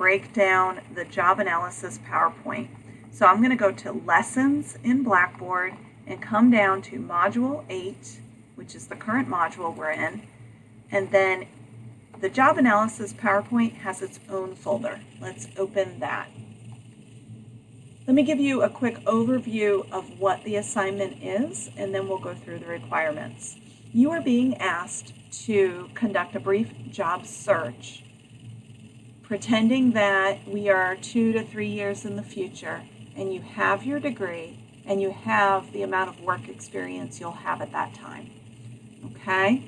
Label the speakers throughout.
Speaker 1: break down the job analysis PowerPoint. So I'm going to go to Lessons in Blackboard and come down to Module 8, which is the current module we're in, and then the job analysis PowerPoint has its own folder. Let's open that. Let me give you a quick overview of what the assignment is, and then we'll go through the requirements. You are being asked to conduct a brief job search, pretending that we are 2 to 3 years in the future, and you have your degree, and you have the amount of work experience you'll have at that time. Okay?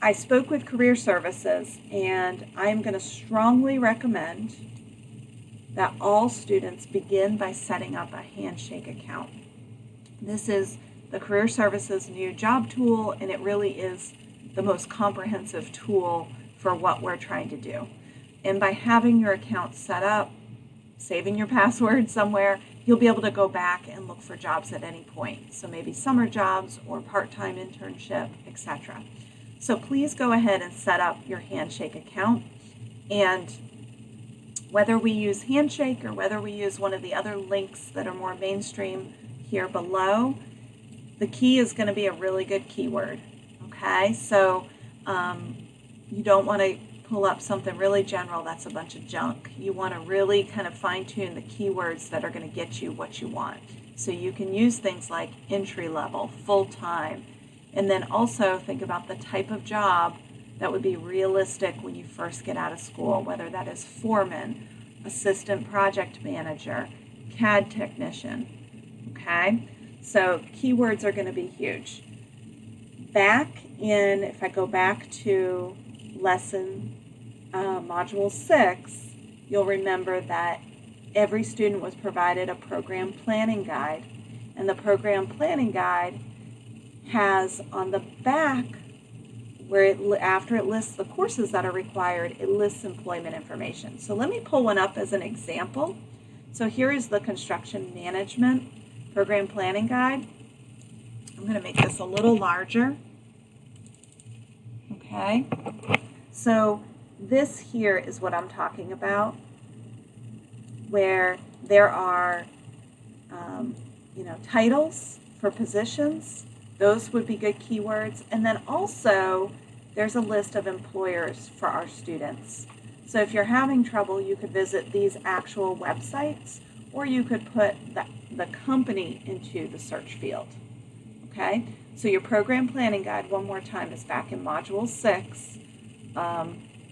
Speaker 1: I spoke with Career Services, and I'm going to strongly recommend that all students begin by setting up a Handshake account. This is the Career Services new job tool, and it really is the most comprehensive tool for what we're trying to do. And by having your account set up, saving your password somewhere, you'll be able to go back and look for jobs at any point. So maybe summer jobs or part-time internship, etc. So please go ahead and set up your Handshake account. And whether we use Handshake or whether we use one of the other links that are more mainstream here below, the key is going to be a really good keyword. Okay, so you don't want to pull up something really general that's a bunch of junk. You want to really kind of fine-tune the keywords that are going to get you what you want. So you can use things like entry level, full-time, and then also think about the type of job that would be realistic when you first get out of school, whether that is foreman, assistant project manager, CAD technician. Okay, so keywords are going to be huge. If I go back to lesson module 6, you'll remember that every student was provided a program planning guide, and the program planning guide has on the back, where after it lists the courses that are required, it lists employment information. So let me pull one up as an example. So here is the construction management program planning guide. I'm going to make this a little larger. Okay, so this here is what I'm talking about, where there are titles for positions. Those would be good keywords. And then also there's a list of employers for our students. So if you're having trouble, you could visit these actual websites, or you could put the company into the search field. Okay, so your program planning guide, one more time, is back in Module 6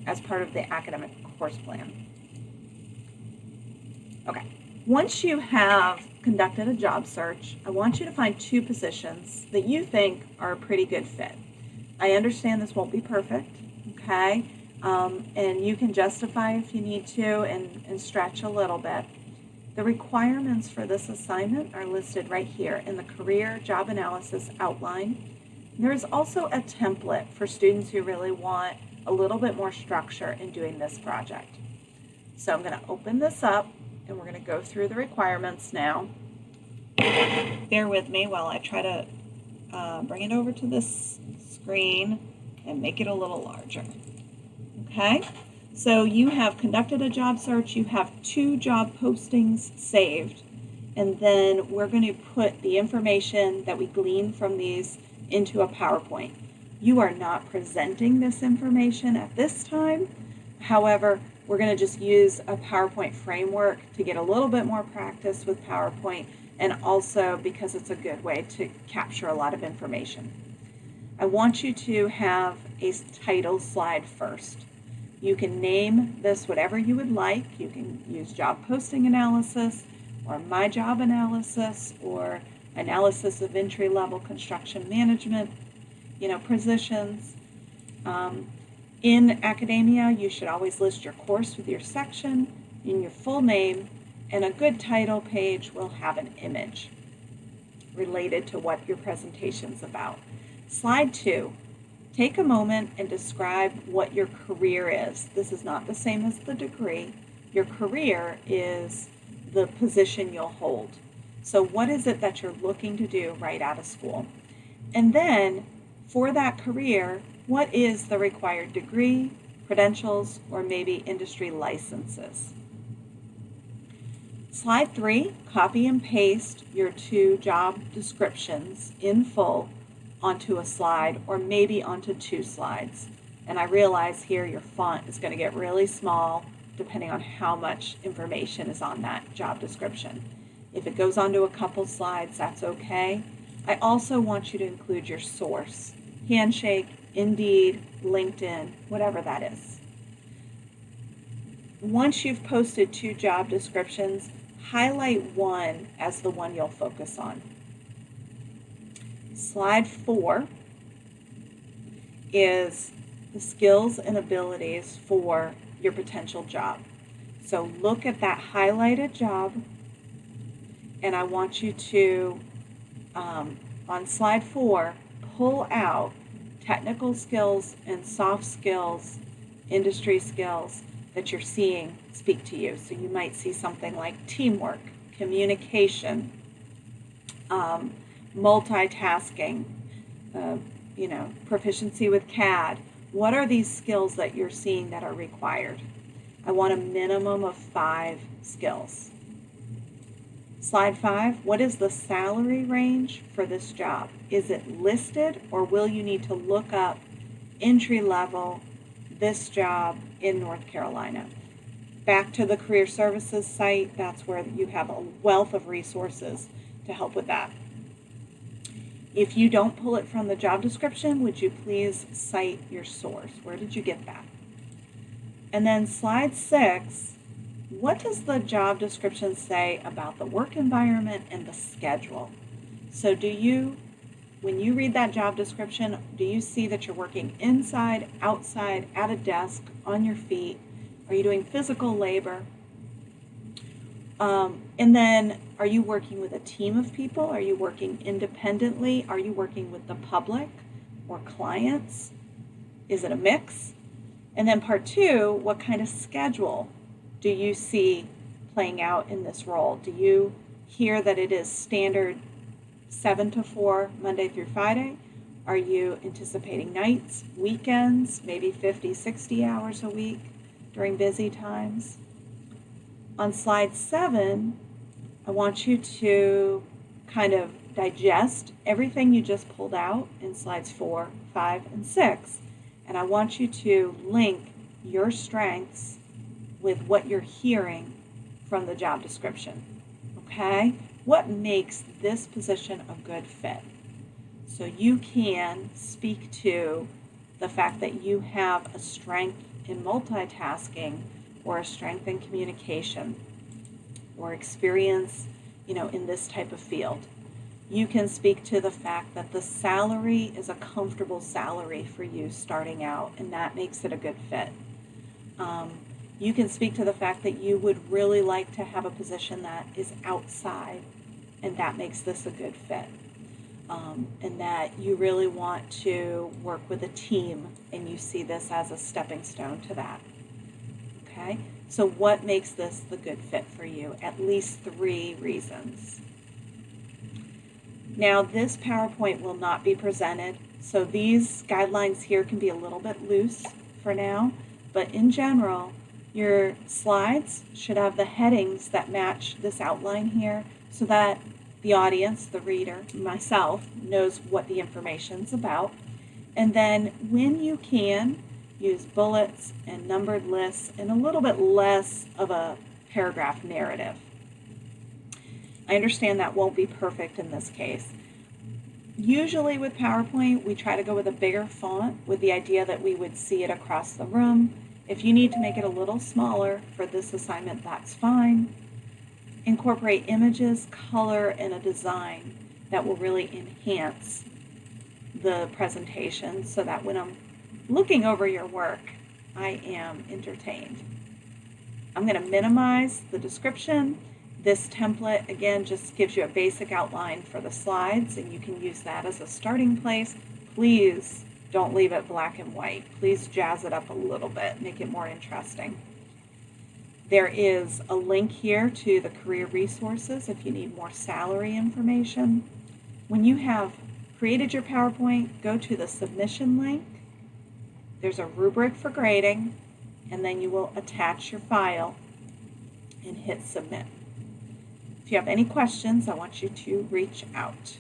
Speaker 1: as part of the academic course plan. Okay, once you have conducted a job search, I want you to find 2 positions that you think are a pretty good fit. I understand this won't be perfect, okay, and you can justify if you need to and stretch a little bit. The requirements for this assignment are listed right here in the Career Job Analysis outline. There is also a template for students who really want a little bit more structure in doing this project. So I'm going to open this up, and we're going to go through the requirements now. Bear with me while I try to bring it over to this screen and make it a little larger. Okay, so you have conducted a job search, you have 2 job postings saved, and then we're going to put the information that we glean from these into a PowerPoint. You are not presenting this information at this time. However, we're going to just use a PowerPoint framework to get a little bit more practice with PowerPoint, and also because it's a good way to capture a lot of information. I want you to have a title slide first. You can name this whatever you would like. You can use job posting analysis, or my job analysis, or analysis of entry-level construction management, positions. In academia, you should always list your course with your section and your full name, and a good title page will have an image related to what your presentation's about. Slide 2, take a moment and describe what your career is. This is not the same as the degree. Your career is the position you'll hold. So what is it that you're looking to do right out of school? And then for that career, what is the required degree, credentials, or maybe industry licenses. Slide 3, copy and paste your 2 job descriptions in full onto a slide or maybe onto 2 slides. And I realize here your font is going to get really small depending on how much information is on that job description. If it goes onto a couple slides, that's okay. I also want you to include your source, Handshake, Indeed, LinkedIn, whatever that is. Once you've posted 2 job descriptions, highlight one as the one you'll focus on. Slide 4 is the skills and abilities for your potential job. So look at that highlighted job, and I want you to, on slide 4, pull out technical skills and soft skills, industry skills that you're seeing speak to you. So you might see something like teamwork, communication, multitasking, proficiency with CAD. What are these skills that you're seeing that are required? I want a minimum of 5 skills. Slide 5, what is the salary range for this job? Is it listed, or will you need to look up entry level, this job in North Carolina? Back to the Career Services site, that's where you have a wealth of resources to help with that. If you don't pull it from the job description, would you please cite your source? Where did you get that? And then slide 6, what does the job description say about the work environment and the schedule? So when you read that job description, do you see that you're working inside, outside, at a desk, on your feet? Are you doing physical labor? And then, are you working with a team of people? Are you working independently? Are you working with the public or clients? Is it a mix? And then part 2, what kind of schedule do you see playing out in this role? Do you hear that it is standard 7 to 4, Monday through Friday? Are you anticipating nights, weekends, maybe 50, 60 hours a week during busy times? On slide 7, I want you to kind of digest everything you just pulled out in slides 4, 5, and 6. And I want you to link your strengths with what you're hearing from the job description. Okay? What makes this position a good fit? So you can speak to the fact that you have a strength in multitasking or a strength in communication or experience, in this type of field. You can speak to the fact that the salary is a comfortable salary for you starting out, and that makes it a good fit. You can speak to the fact that you would really like to have a position that is outside, and that makes this a good fit. And that you really want to work with a team, and you see this as a stepping stone to that. Okay? So what makes this the good fit for you? At least 3 reasons. Now, this PowerPoint will not be presented, so these guidelines here can be a little bit loose for now, but in general, your slides should have the headings that match this outline here so that the audience, the reader, myself, knows what the information's about. And then when you can, use bullets and numbered lists and a little bit less of a paragraph narrative. I understand that won't be perfect in this case. Usually with PowerPoint, we try to go with a bigger font with the idea that we would see it across the room. If you need to make it a little smaller for this assignment, that's fine. Incorporate images, color, and a design that will really enhance the presentation so that when I'm looking over your work, I am entertained. I'm going to minimize the description. This template, again, just gives you a basic outline for the slides, and you can use that as a starting place. Please don't leave it black and white. Please jazz it up a little bit, make it more interesting. There is a link here to the career resources if you need more salary information. When you have created your PowerPoint, go to the submission link There's a rubric for grading, and then you will attach your file and hit submit. If you have any questions, I want you to reach out.